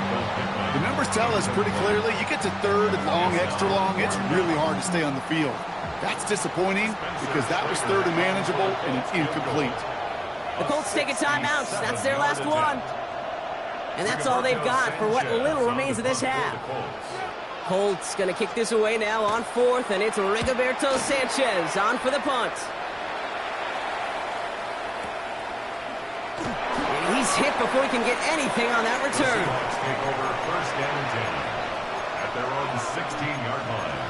The numbers tell us pretty clearly, you get to 3rd and long, extra long, it's really hard to stay on the field. That's disappointing because that was 3rd and manageable, and it's incomplete. The Colts take a timeout. That's their last one. And that's all they've got for what little remains of this half. Colts going to kick this away now on 4th, and it's Rigoberto Sanchez on for the punt. And he's hit before he can get anything on that return. Take over 1st and 10 at their own 16-yard line.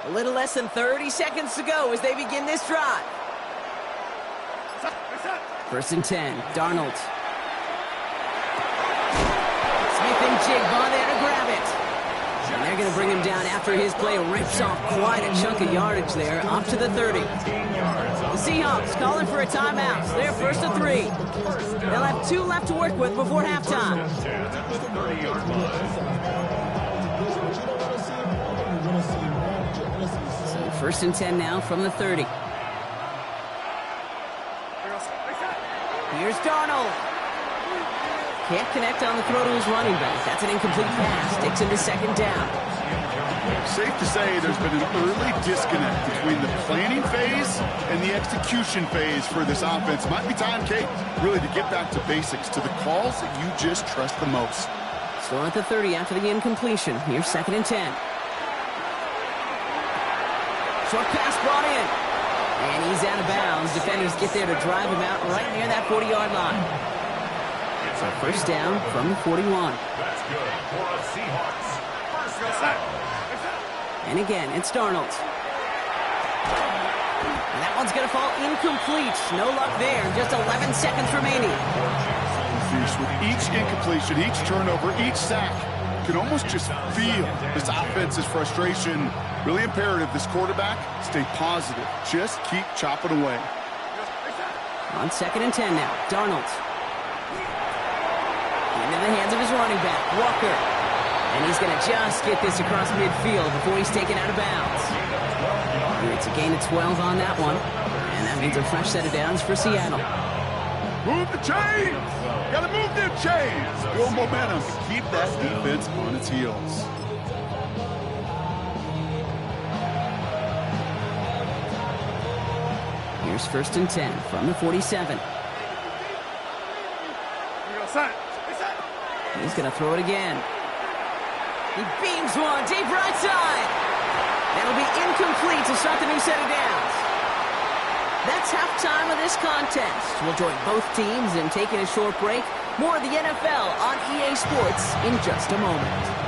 A little less than 30 seconds to go as they begin this drive. 1st and 10, Darnold. Smith and Jigba there to grab it. And they're going to bring him down after his play rips off quite a chunk of yardage there, up to the 30. The Seahawks calling for a timeout. They're 1st and 3. They'll have 2 left to work with before halftime. 30-yard line. 1st and 10 now from the 30. Here's Darnold. Can't connect on the throw to his running back. That's an incomplete pass. Takes him to 2nd down. Safe to say there's been an early disconnect between the planning phase and the execution phase for this offense. Might be time, Kate, really to get back to basics, to the calls that you just trust the most. Still at the 30 after the incompletion. Here's 2nd and 10. Short pass brought in. And he's out of bounds. Defenders get there to drive him out right near that 40-yard line. So 1st down from the 41. That's good for a Seahawks. 1st down. And again, it's Darnold. And that one's going to fall incomplete. No luck there. Just 11 seconds remaining. With each incompletion, each turnover, each sack, you can almost just feel this offense's frustration. Really imperative, this quarterback, stay positive. Just keep chopping away. On 2nd and 10 now, Darnold. And into the hands of his running back, Walker. And he's going to just get this across midfield before he's taken out of bounds. It's a gain of 12 on that one. And that means a fresh set of downs for Seattle. Move the chains! Gotta move them chains! Build momentum to keep that defense on its heels. Here's 1st and 10 from the 47. He's going to throw it again. He beams one deep right side. That'll be incomplete to start the new set of downs. That's halftime of this contest. We'll join both teams in taking a short break. More of the NFL on EA Sports in just a moment.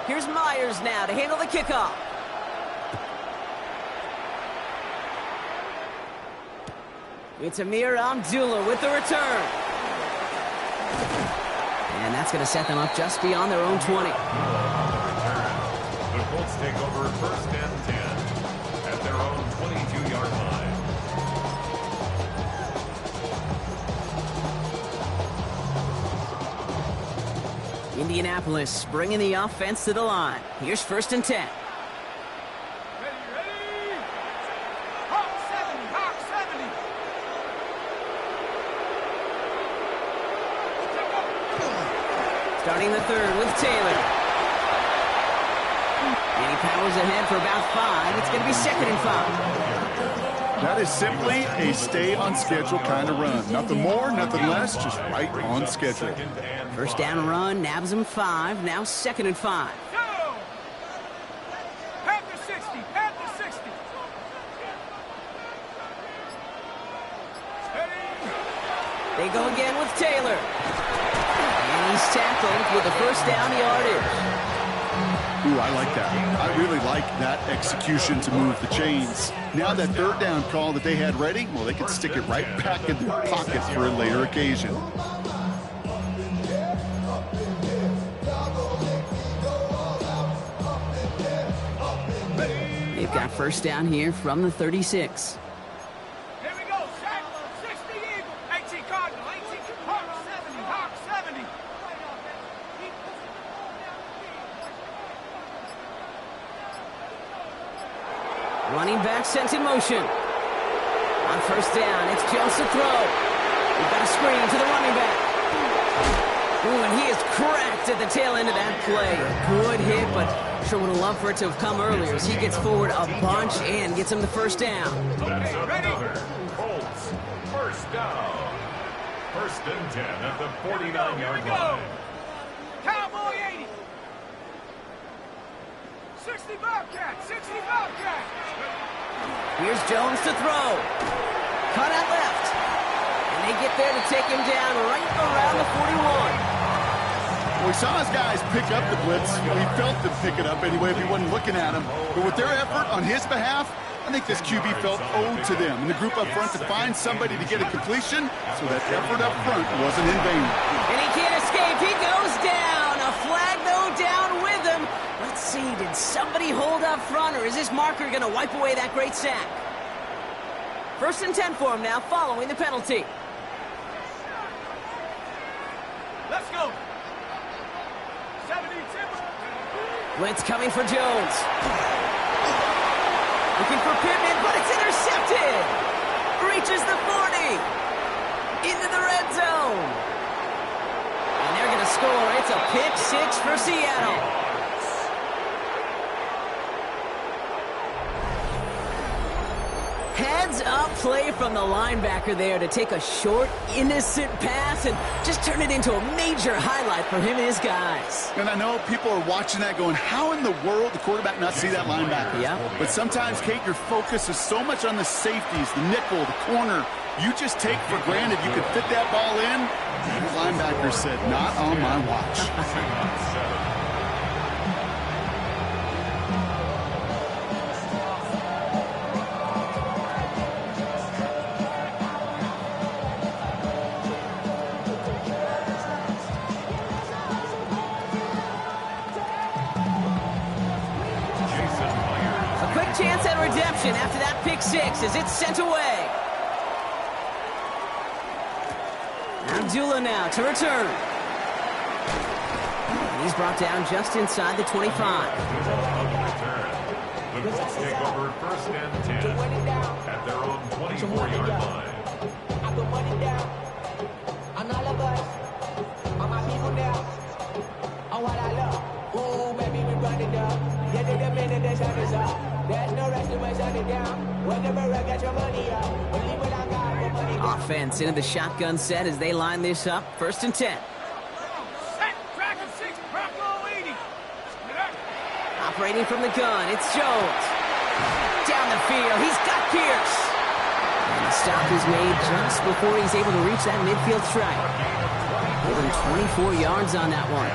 Here's Myers now to handle the kickoff. It's Amir Abdullah with the return. And that's going to set them up just beyond their own 20. The Colts take over 1st and 10 at their own 22-yard line. Indianapolis bringing the offense to the line. Here's 1st and 10. Ready. Hawk 70, Hawk 70. Starting the 3rd with Taylor. And he powers ahead for about 5. It's going to be 2nd and 5. That is simply a stay-on-schedule kind of run. Nothing more, nothing less, just right on schedule. 1st down run, nabs him 5. Now 2nd and 5. Go! Panther 60, Panther 60. Steady. They go again with Taylor. And he's tackled with the 1st down yardage. Ooh, I like that. I really like that execution to move the chains. Now that 3rd down call that they had ready, well, they can stick it right back in their pocket for a later occasion. They've got 1st down here from the 36. Here we go, Shaq. 60 Eagle. 18 Cardinal, 18 Hawk 70, Hawk 70. Running back sent in motion. On 1st down, it's Jones to throw. We've got a screen to the running back. Ooh, and he is cracked at the tail end of that play. Good hit, but sure would have loved for it to have come earlier as he gets forward a bunch and gets him the 1st down. That's another Colts 1st down. 1st and 10 at the 49-yard line. Cowboy 80. 60 Bobcat, 60 Bobcat. Here's Jones to throw. Cut out left. And they get there to take him down right around the 41. Well, we saw his guys pick up the blitz. We felt them pick it up anyway if he wasn't looking at him. But with their effort on his behalf, I think this QB felt owed to them and the group up front to find somebody to get a completion, so that effort up front wasn't in vain. And he can't escape. He goes down. A flag, though, down with him. Let's see, did somebody hold up front, or is this marker going to wipe away that great sack? 1st and 10 for him now, following the penalty. Let's go. 70 Timber. Blitz coming for Jones. Looking for Pittman, but it's intercepted. Reaches the 40. Into the red zone. And they're going to score. It's a pick 6 for Seattle. Heads-up play from the linebacker there to take a short, innocent pass and just turn it into a major highlight for him and his guys. And I know people are watching that going, how in the world the quarterback not see that linebacker? Yeah. But sometimes, Kate, your focus is so much on the safeties, the nickel, the corner. You just take for granted you could fit that ball in. The linebacker said, not on my watch. Chance at redemption after that pick six as it's sent away. Abdullah now to return. He's brought down just inside the 25. The Colts take over first and 10 at their own 24-yard line. I put money down on all of us, on my people now, on what I love. Ooh, baby, we run it up. Get to the minute the sun is up. There's no rest to my shut it down. Whenever I get your money up, believe what I got, put money down. Offense into the shotgun set as they line this up. First and 10. Set, Dragon 6, Bronco 80. Operating from the gun, it's Jones. Down the field, he's got Pierce. And the stop is made just before he's able to reach that midfield strike. Give him 24 yards on that one.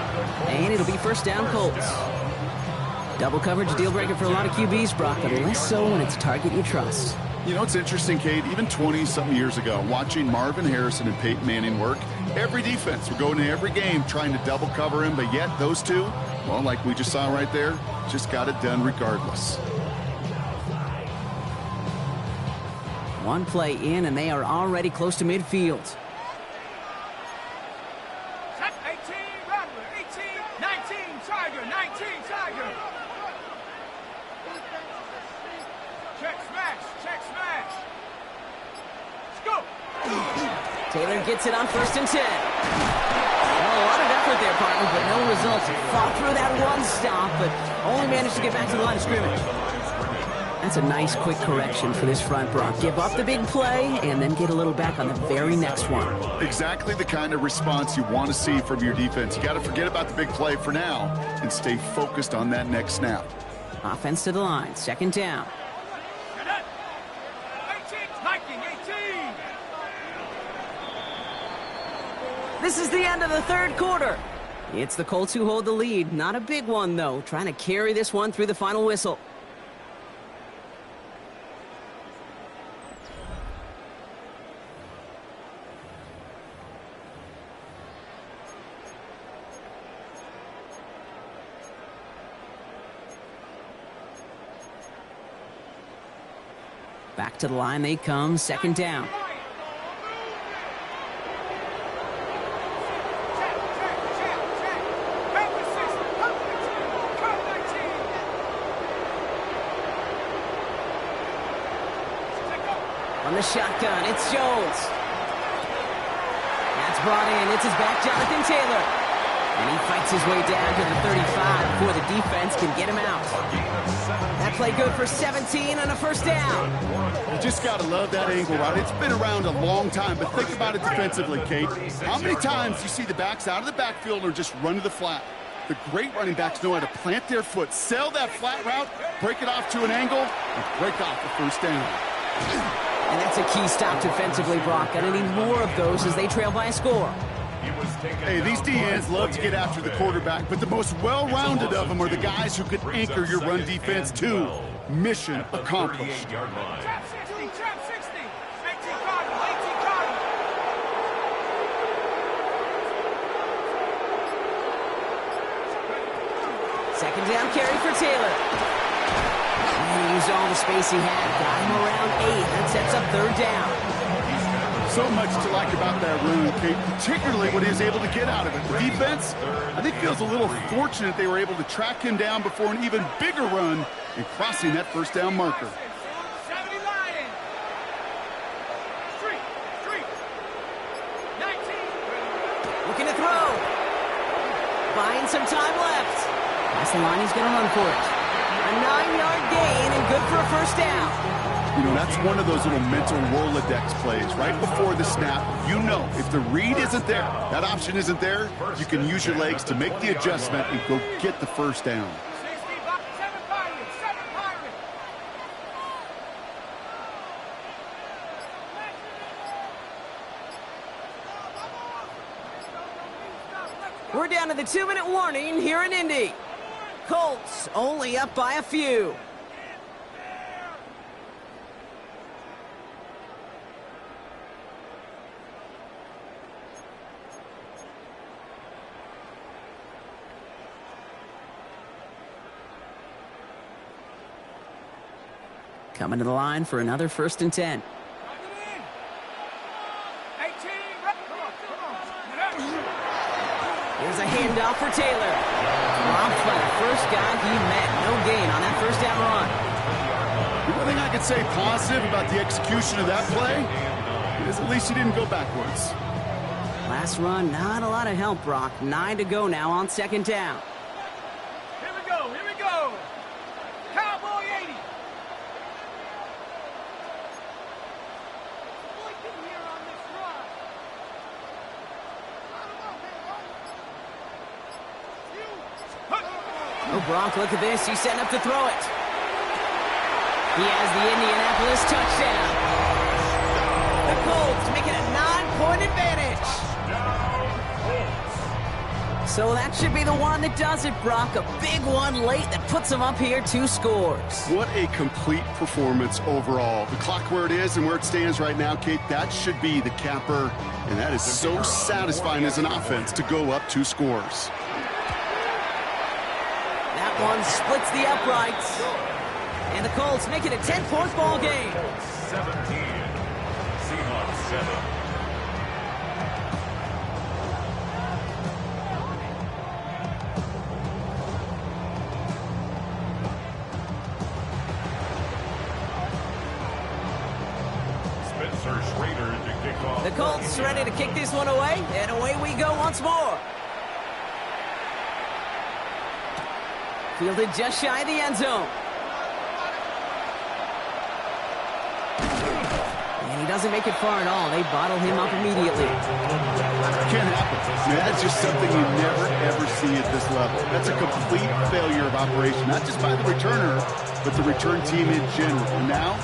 And it'll be first down Colts. Double coverage deal breaker for a lot of QBs, Brock, but less so when it's a target you trust. You know, it's interesting, Kate, even 20-something years ago, watching Marvin Harrison and Peyton Manning work, every defense would go into every game trying to double cover him, but yet those two, well, like we just saw right there, just got it done regardless. One play in, and they are already close to midfield. Set, 18, Rattler, 18, 19, Tiger, 19, Tiger. Check smash. Let's go. Taylor gets it on first and 10. Well, a lot of effort there, partner, but no results. Fought through that one stop, but only managed to get back to the line of scrimmage. That's a nice, quick correction for this front, Brock. Give up the big play and then get a little back on the very next one. Exactly the kind of response you want to see from your defense. You got to forget about the big play for now and stay focused on that next snap. Offense to the line, second down. 18, Viking, 18. This is the end of the third quarter. It's the Colts who hold the lead. Not a big one, though. Trying to carry this one through the final whistle. Back to the line they come, second down. On the shotgun, it's Jones. That's brought in. It's his back, Jonathan Taylor. And he fights his way down to the 35 before the defense can get him out. That play good for 17 and a first down. You just got to love that angle route. It's been around a long time, but think about it defensively, Kate. How many times you see the backs out of the backfield or just run to the flat? The great running backs know how to plant their foot, sell that flat route, break it off to an angle, and break off the first down. And that's a key stop defensively, Brock. Gonna need more of those as they trail by a score. Hey, these DNs love to get after the quarterback, but the most well-rounded of them are the guys who can anchor your run defense too. Mission accomplished. Trap 60, 18 Cardinal, 18 Cardinal. Second down carry for Taylor. And he used all the space he had. Got him around 8. That sets up third down. So much to like about that run, Kate, particularly what he was able to get out of it. The defense, I think, feels a little fortunate they were able to track him down before an even bigger run and crossing that first down marker. 70 Lion. Street. 19. Looking to throw. Buying some time left. That's the line, he's going to run for it. A 9-yard gain and good for a first down. You know, that's one of those little mental Rolodex plays. Right before the snap, you know if the read isn't there, that option isn't there, you can use your legs to make the adjustment and go get the first down. We're down to the 2-minute warning here in Indy. Colts only up by a few. Coming to the line for another 1st and 10. Here's a handoff for Taylor. Dropped by the first guy he met. No gain on that first down run. The only thing I could say positive about the execution of that play is at least he didn't go backwards. Last run, not a lot of help, Brock. 9 to go now on 2nd down. Here we go, here we go. Cowboy 80. Oh, Brock, look at this. He's setting up to throw it. He has the Indianapolis touchdown. The Colts making a 9-point advantage. So that should be the one that does it, Brock. A big one late that puts them up here 2 scores. What a complete performance overall. The clock where it is and where it stands right now, Kate, that should be the capper. And that is so satisfying as an offense to go up 2 scores. That one splits the uprights. And the Colts make it a 10-point ball game. 17. Seahawks 7. The Colts ready to kick this one away, and away we go once more. Fielded just shy of the end zone. And he doesn't make it far at all. They bottle him up immediately. Can't happen. I mean, that's just something you never, ever see at this level. That's a complete failure of operation, not just by the returner, but the return team in general. And now,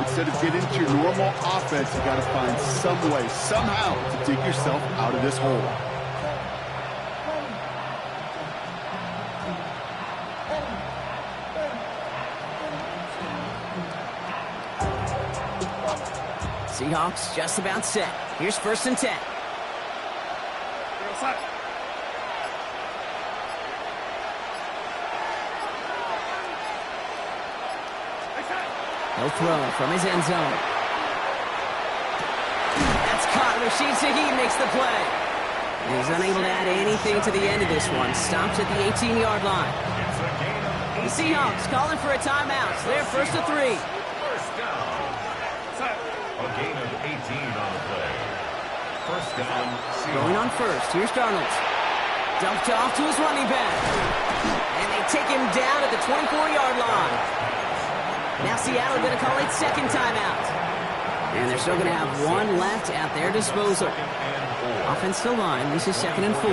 instead of getting into your normal offense, you got to find some way, somehow, to dig yourself out of this hole. Seahawks just about set. Here's 1st and 10. He'll throw from his end zone. That's caught. Rashid Shaheed makes the play. He's unable to add anything to the end of this one. Stops at the 18-yard line. The Seahawks calling for a timeout. They're 1st and 3. First down. A gain of 18 on the play. First down. Going on first. Here's Darnold. Dumped off to his running back. And they take him down at the 24-yard line. Now Seattle going to call it 2nd timeout. And they're still going to have 1 left at their disposal. Offensive line, this is 2nd and 4.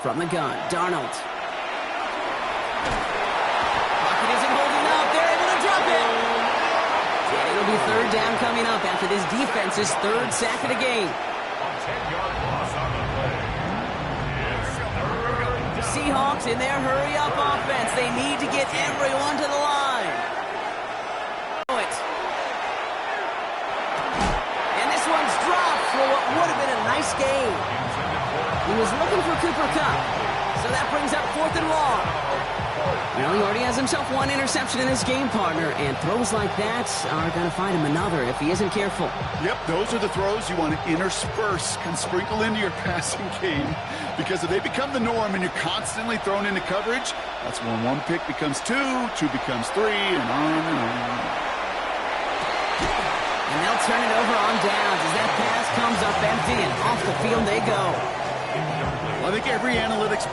From the gun, Darnold. Pocket isn't holding up. They're able to drop it. And it'll be 3rd down coming up after this defense's 3rd sack of the game. 10-yard loss on the play. Seahawks in their hurry-up offense. They need to get everyone to the line. And this one's dropped for what would have been a nice game. He was looking for Cooper Kupp, so that brings up 4th and long. Well, he already has himself 1 interception in this game, partner, and throws like that are going to find him another if he isn't careful. Yep, those are the throws you want to intersperse and sprinkle into your passing game, because if they become the norm and you're constantly thrown into coverage, that's when 1 pick becomes 2, 2 becomes 3, and on and on. And they'll turn it over on downs as that pass comes up empty, and off the field they go. Well, I think every analytics